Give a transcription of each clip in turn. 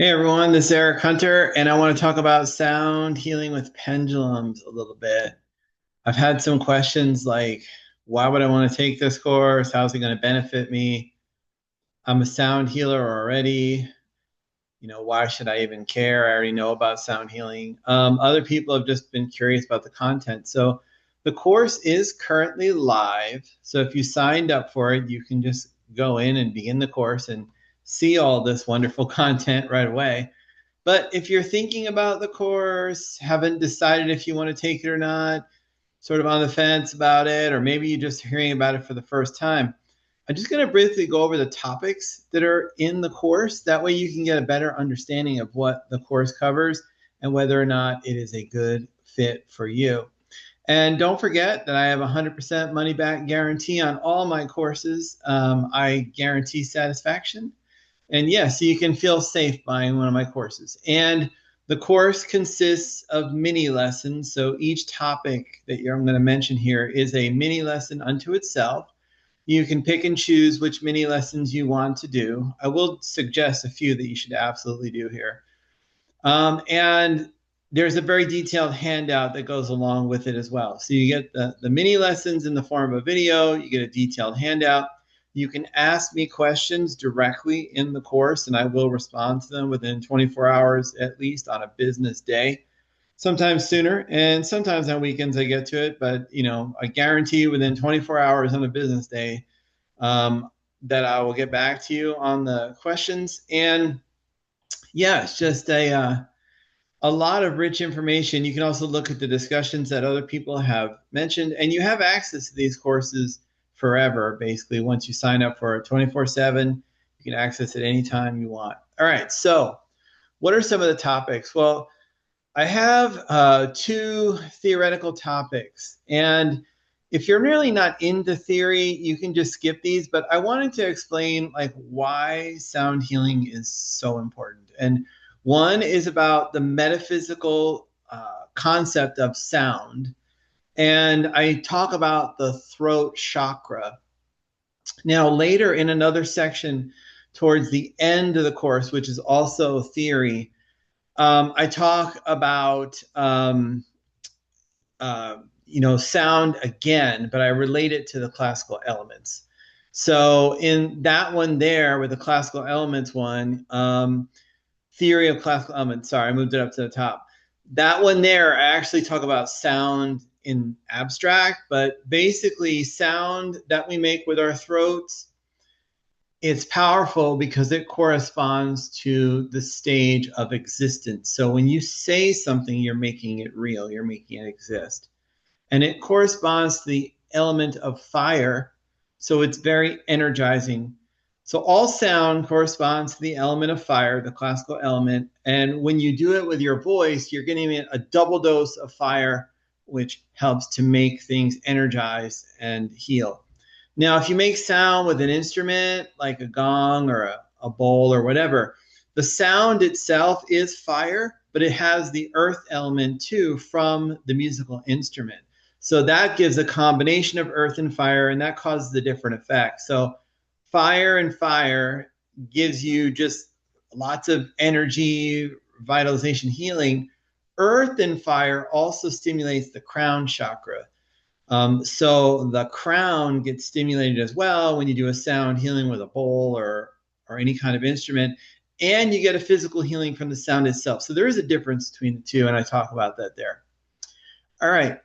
Hey everyone, this is Eric Hunter, and I want to talk about sound healing with pendulums a little bit. I've had some questions like, why would I want to take this course? How's it going to benefit me? I'm a sound healer already. Why should I even care? I already know about sound healing. Other people have just been curious about the content. So the course is currently live. So if you signed up for it, you can just go in and begin the course and see all this wonderful content right away. But if you're thinking about the course, haven't decided if you want to take it or not, sort of on the fence about it, or maybe you're just hearing about it for the first time, I'm just going to briefly go over the topics that are in the course. That way you can get a better understanding of what the course covers and whether or not it is a good fit for you. And don't forget that I have a 100% money back guarantee on all my courses. I guarantee satisfaction. And yeah, so you can feel safe buying one of my courses. And the course consists of mini lessons. So each topic that I'm going to mention here is a mini lesson unto itself. You can pick and choose which mini lessons you want to do. I will suggest a few that you should absolutely do here. And there's a very detailed handout that goes along with it as well. So you get the mini lessons in the form of a video, you get a detailed handout. You can ask me questions directly in the course, and I will respond to them within 24 hours at least on a business day. Sometimes sooner, and sometimes on weekends I get to it. But I guarantee within 24 hours on a business day that I will get back to you on the questions. And yeah, it's just a lot of rich information. You can also look at the discussions that other people have mentioned, and you have access to these courses forever, basically. Once you sign up for it 24/7, you can access it anytime you want. All right, so what are some of the topics? Well, I have two theoretical topics, and if you're really not into theory, you can just skip these, but I wanted to explain like why sound healing is so important. And one is about the metaphysical concept of sound, and I talk about the throat chakra. Now, later in another section towards the end of the course, which is also theory, I talk about uh, sound again, but I relate it to the classical elements. So in that one there with the classical elements one, theory of classical elements, sorry, I moved it up to the top. That one there, I actually talk about sound in abstract, but basically sound that we make with our throats, it's powerful because it corresponds to the stage of existence. So when you say something, you're making it real, you're making it exist. And it corresponds to the element of fire. So it's very energizing. So all sound corresponds to the element of fire, the classical element. And when you do it with your voice, you're getting a double dose of fire, which helps to make things energize and heal. Now, if you make sound with an instrument like a gong or a bowl or whatever, the sound itself is fire, but it has the earth element too from the musical instrument. So that gives a combination of earth and fire, and that causes the different effects. So fire and fire gives you just lots of energy, vitalization, healing. Earth and fire also stimulates the crown chakra. So the crown gets stimulated as well when you do a sound healing with a bowl or any kind of instrument, and you get a physical healing from the sound itself. So there is a difference between the two, and I talk about that there. All right.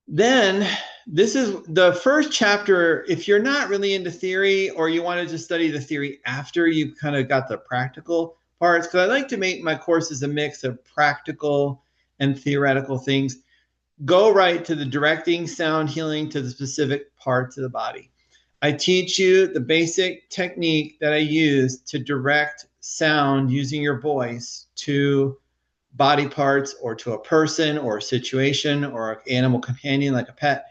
Then this is the first chapter. If you're not really into theory or you wanted to study the theory after you kind of got the practical parts, because I like to make my courses a mix of practical and theoretical things, go right to the directing sound healing to the specific parts of the body. I teach you the basic technique that I use to direct sound using your voice to body parts or to a person or a situation or an animal companion like a pet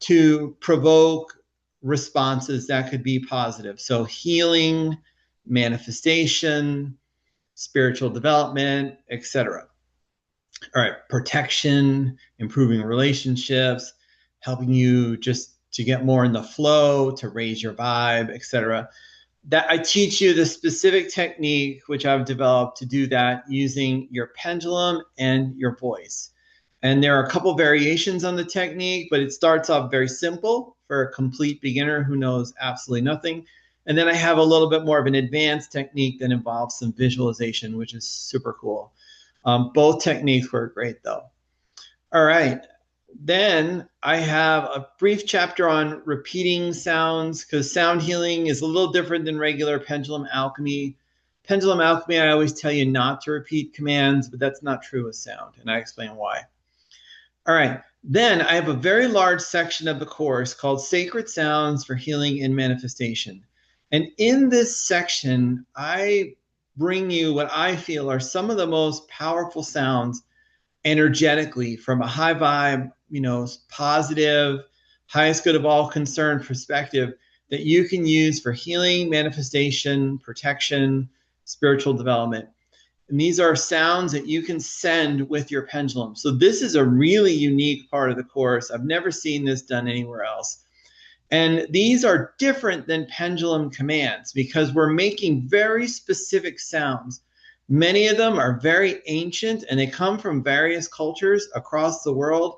to provoke responses that could be positive. So healing, manifestation, spiritual development, etc. All right, protection, improving relationships, helping you just to get more in the flow, to raise your vibe, etc. that I teach you the specific technique which I've developed to do that using your pendulum and your voice. And there are a couple variations on the technique, but it starts off very simple for a complete beginner who knows absolutely nothing. And then I have a little bit more of an advanced technique that involves some visualization, which is super cool. Both techniques work great though. All right. Then I have a brief chapter on repeating sounds because sound healing is a little different than regular pendulum alchemy. Pendulum alchemy, I always tell you not to repeat commands, but that's not true with sound, and I explain why. All right. Then I have a very large section of the course called Sacred Sounds for Healing and Manifestation. And in this section, I bring you what I feel are some of the most powerful sounds energetically from a high vibe, positive, highest good of all concerned perspective that you can use for healing, manifestation, protection, spiritual development. And these are sounds that you can send with your pendulum. So this is a really unique part of the course. I've never seen this done anywhere else. And these are different than pendulum commands because we're making very specific sounds. Many of them are very ancient and they come from various cultures across the world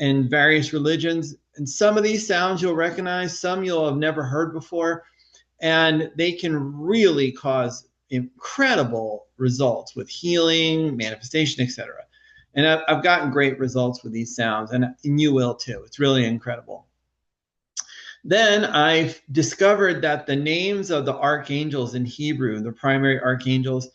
and various religions. And some of these sounds you'll recognize, some you'll have never heard before, and they can really cause incredible results with healing, manifestation, etc. And I've gotten great results with these sounds, and you will too. It's really incredible. Then I've discovered that the names of the archangels in Hebrew, the primary archangels,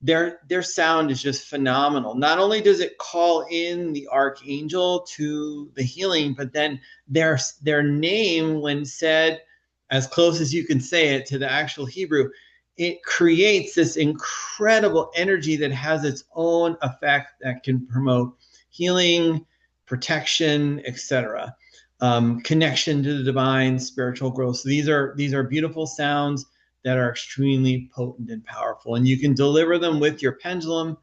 their sound is just phenomenal. Not only does it call in the archangel to the healing, but then their name, when said as close as you can say it to the actual Hebrew, it creates this incredible energy that has its own effect that can promote healing, protection, etc. Connection to the divine, spiritual growth. So these are beautiful sounds that are extremely potent and powerful. And you can deliver them with your pendulum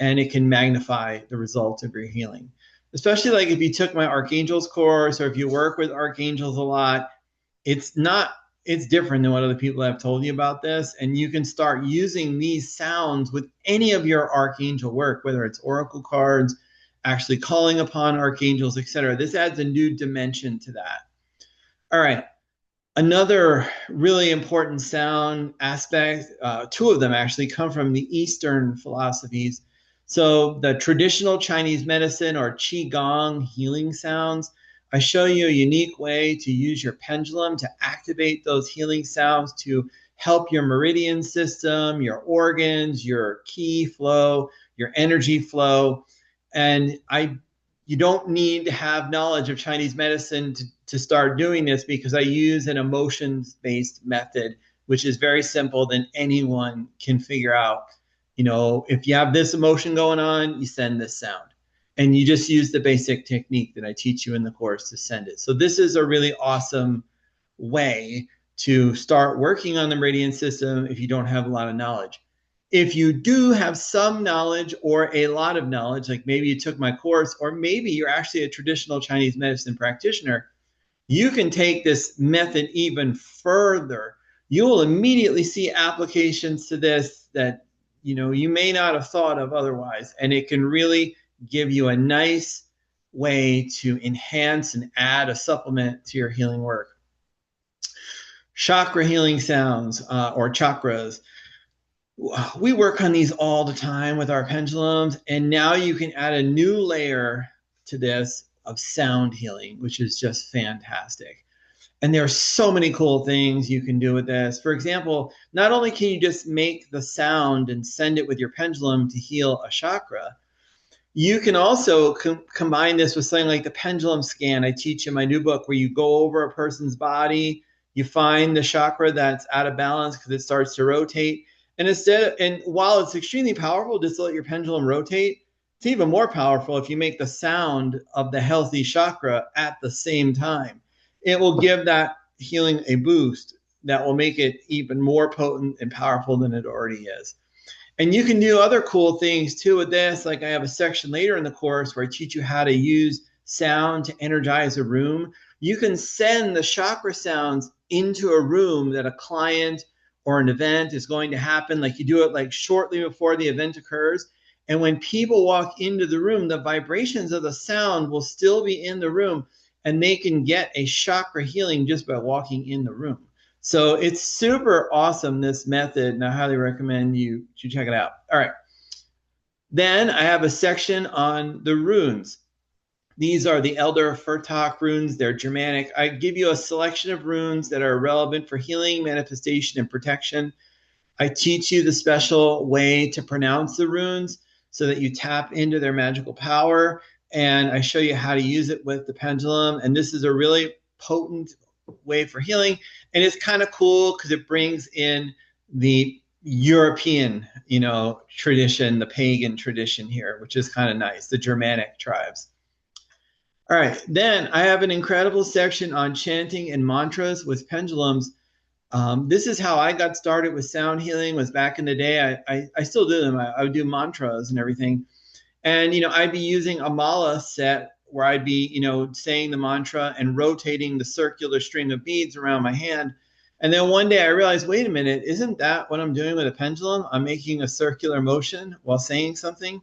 and it can magnify the results of your healing. Especially like if you took my archangels course or if you work with archangels a lot, it's different than what other people have told you about this. And you can start using these sounds with any of your archangel work, whether it's oracle cards, actually calling upon archangels, etc. This adds a new dimension to that. All right. Another really important sound aspect, two of them actually come from the Eastern philosophies. So the traditional Chinese medicine or Qigong healing sounds, I show you a unique way to use your pendulum to activate those healing sounds to help your meridian system, your organs, your qi flow, your energy flow. And you don't need to have knowledge of Chinese medicine to start doing this because I use an emotions-based method, which is very simple that anyone can figure out. If you have this emotion going on, you send this sound. And you just use the basic technique that I teach you in the course to send it. So this is a really awesome way to start working on the meridian system if you don't have a lot of knowledge. If you do have some knowledge or a lot of knowledge, like maybe you took my course, or maybe you're actually a traditional Chinese medicine practitioner, you can take this method even further. You will immediately see applications to this that you may not have thought of otherwise, and it can really give you a nice way to enhance and add a supplement to your healing work. Chakra healing sounds or chakras. We work on these all the time with our pendulums, and now you can add a new layer to this of sound healing, which is just fantastic. And there are so many cool things you can do with this. For example, not only can you just make the sound and send it with your pendulum to heal a chakra, you can also combine this with something like the pendulum scan I teach in my new book, where you go over a person's body, you find the chakra that's out of balance because it starts to rotate. And while it's extremely powerful just to let your pendulum rotate, it's even more powerful if you make the sound of the healthy chakra at the same time. It will give that healing a boost that will make it even more potent and powerful than it already is. And you can do other cool things too with this. Like I have a section later in the course where I teach you how to use sound to energize a room. You can send the chakra sounds into a room that a client or an event is going to happen. Like you do it like shortly before the event occurs. And when people walk into the room, the vibrations of the sound will still be in the room, and they can get a chakra healing just by walking in the room. So it's super awesome, this method, and I highly recommend you check it out. All right. Then I have a section on the runes. These are the Elder Furtok runes. They're Germanic. I give you a selection of runes that are relevant for healing, manifestation, and protection. I teach you the special way to pronounce the runes so that you tap into their magical power. And I show you how to use it with the pendulum. And this is a really potent way for healing. And it's kind of cool because it brings in the European, tradition, the pagan tradition here, which is kind of nice, the Germanic tribes. All right, then I have an incredible section on chanting and mantras with pendulums. This is how I got started with sound healing. Was back in the day. I still do them. I would do mantras and everything. And, I'd be using a mala set where I'd be, saying the mantra and rotating the circular string of beads around my hand. And then one day I realized, wait a minute, isn't that what I'm doing with a pendulum? I'm making a circular motion while saying something.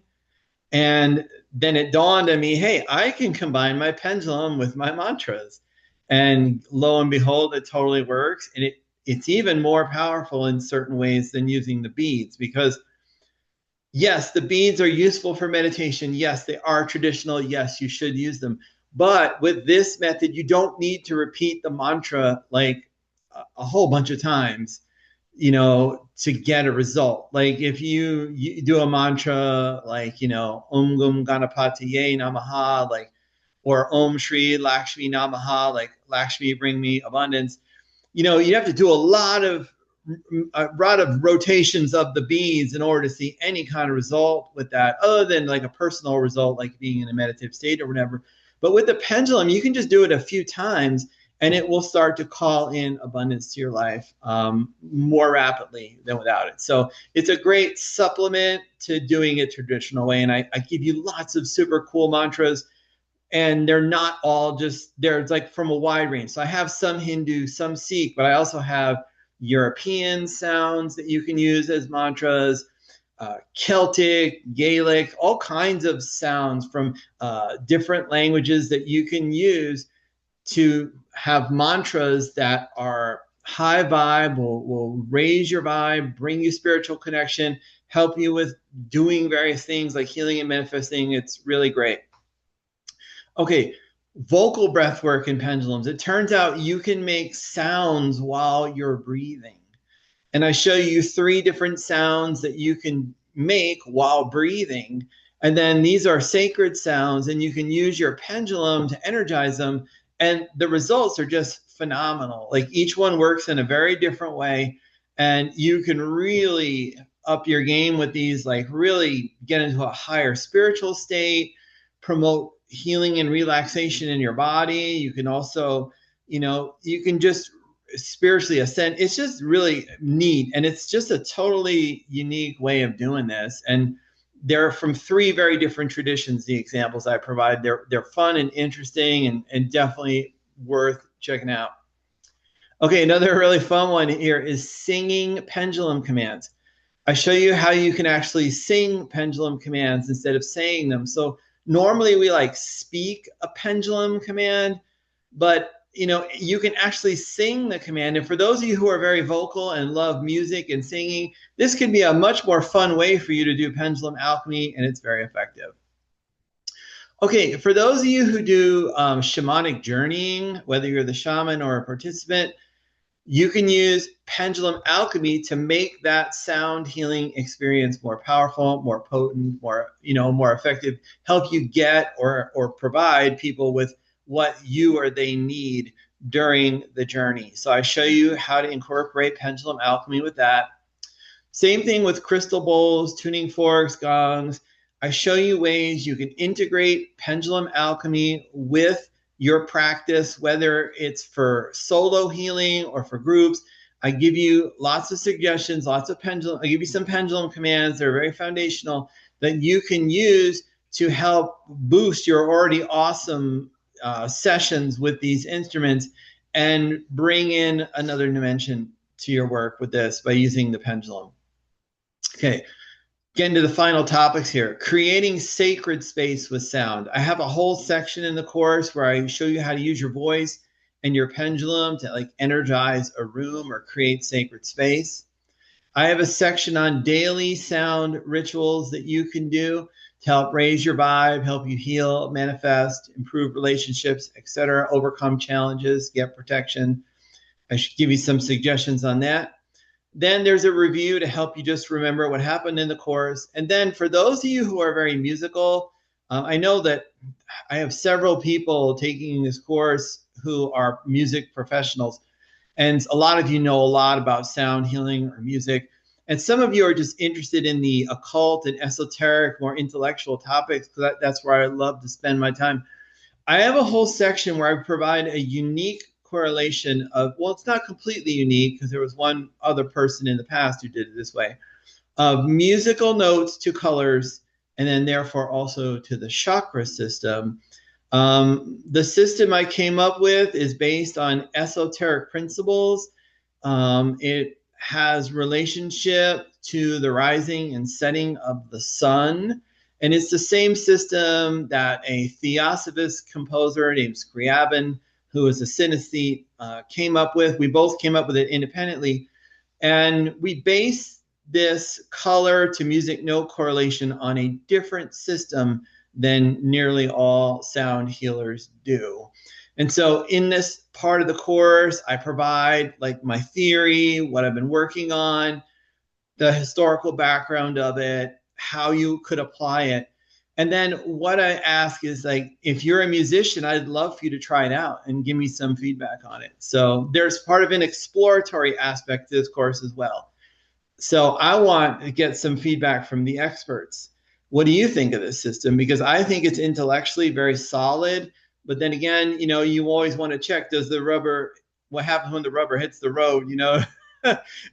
And then it dawned on me, hey, I can combine my pendulum with my mantras. And lo and behold, it totally works. And it's even more powerful in certain ways than using the beads, because yes, the beads are useful for meditation. Yes, they are traditional. Yes, you should use them. But with this method, you don't need to repeat the mantra like a whole bunch of times, to get a result. Like if you do a mantra like, Om Gum Ganapatiye Namaha, like, or Om Shri Lakshmi Namaha, like Lakshmi bring me abundance. You have to do a lot of rotations of the beads in order to see any kind of result with that, other than like a personal result, like being in a meditative state or whatever. But with the pendulum, you can just do it a few times and it will start to call in abundance to your life more rapidly than without it. So it's a great supplement to doing it traditional way. And I give you lots of super cool mantras, and they're not all just, they're like from a wide range. So I have some Hindu, some Sikh, but I also have European sounds that you can use as mantras, Celtic, Gaelic, all kinds of sounds from different languages that you can use to have mantras that are high vibe, will raise your vibe, bring you spiritual connection, help you with doing various things like healing and manifesting. It's really great. Okay, vocal breath work in pendulums. It turns out you can make sounds while you're breathing. And I show you 3 different sounds that you can make while breathing. And then these are sacred sounds, and you can use your pendulum to energize them. And the results are just phenomenal. Like each one works in a very different way. And you can really up your game with these, like really get into a higher spiritual state, promote healing and relaxation in your body. You can also, you can just spiritually ascend. It's just really neat. And it's just a totally unique way of doing this. And they're from 3 very different traditions, the examples I provide. They're fun and interesting and definitely worth checking out. Okay, another really fun one here is singing pendulum commands. I show you how you can actually sing pendulum commands instead of saying them. So normally we like speak a pendulum command, but you can actually sing the command. And for those of you who are very vocal and love music and singing, this can be a much more fun way for you to do pendulum alchemy, and it's very effective. Okay, for those of you who do shamanic journeying, whether you're the shaman or a participant, you can use pendulum alchemy to make that sound healing experience more powerful, more potent, more effective, help you get or provide people with what you or they need during the journey. So I show you how to incorporate pendulum alchemy with that. Same thing with crystal bowls, tuning forks, gongs. I show you ways you can integrate pendulum alchemy with your practice, whether it's for solo healing or for groups. I give you lots of suggestions, lots of pendulum. I give you some pendulum commands that are very foundational that you can use to help boost your already awesome sessions with these instruments and bring in another dimension to your work with this by using the pendulum. Okay, getting to the final topics here. Creating sacred space with sound. I have a whole section in the course where I show you how to use your voice and your pendulum to like energize a room or create sacred space. I have a section on daily sound rituals that you can do to help raise your vibe, help you heal, manifest, improve relationships, etc., overcome challenges, get protection. I should give you some suggestions on that. Then there's a review to help you just remember what happened in the course. And then for those of you who are very musical, I know that I have several people taking this course who are music professionals. And a lot of you know a lot about sound healing or music. And some of you are just interested in the occult and esoteric, more intellectual topics, because that's where I love to spend my time. I have a whole section where I provide a unique correlation of, well, it's not completely unique because there was one other person in the past who did it this way, of musical notes to colors, and then therefore also to the chakra system. The system I came up with is based on esoteric principles. It has relationship to the rising and setting of the sun. And it's the same system that a theosophist composer named Scriabin, who was a synesthete, came up with. We both came up with it independently. And we base this color to music note correlation on a different system than nearly all sound healers do. And so in this part of the course, I provide like my theory, what I've been working on, the historical background of it, how you could apply it. And then what I ask is like, if you're a musician, I'd love for you to try it out and give me some feedback on it. So there's part of an exploratory aspect to this course as well. So I want to get some feedback from the experts. What do you think of this system? Because I think it's intellectually very solid, but then again, you know, you always want to check, what happens when the rubber hits the road, you know?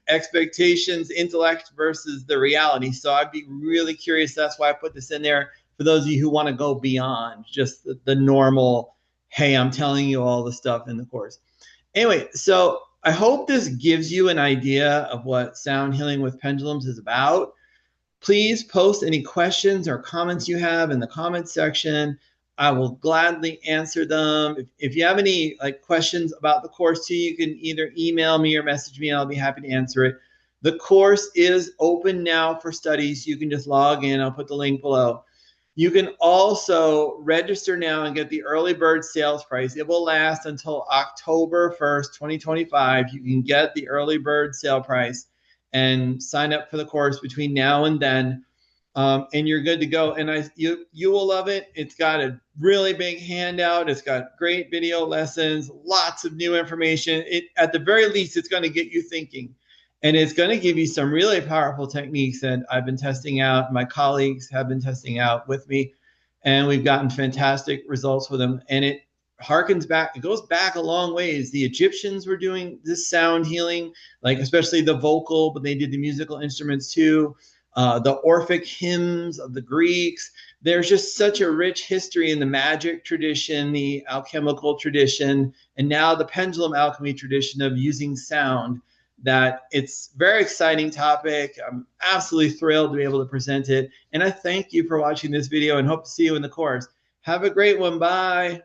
Expectations, intellect versus the reality. So I'd be really curious. That's why I put this in there for those of you who want to go beyond just the normal, hey, I'm telling you all the stuff in the course. Anyway, so I hope this gives you an idea of what sound healing with pendulums is about. Please post any questions or comments you have in the comments section. I will gladly answer them. If you have any like questions about the course too, you can either email me or message me and I'll be happy to answer it. The course is open now for studies. You can just log in. I'll put the link below. You can also register now and get the early bird sales price. It will last until October 1st, 2025. You can get the early bird sale price and sign up for the course between now and then. And you're good to go. And you will love it. It's got a really big handout. It's got great video lessons, lots of new information. At the very least, it's going to get you thinking. And it's going to give you some really powerful techniques that I've been testing out. My colleagues have been testing out with me. And we've gotten fantastic results with them. And it harkens back. It goes back a long ways. The Egyptians were doing this sound healing, like especially the vocal, but they did the musical instruments too. The Orphic hymns of the Greeks. There's just such a rich history in the magic tradition, the alchemical tradition, and now the pendulum alchemy tradition of using sound, that it's a very exciting topic. I'm absolutely thrilled to be able to present it. And I thank you for watching this video and hope to see you in the course. Have a great one. Bye.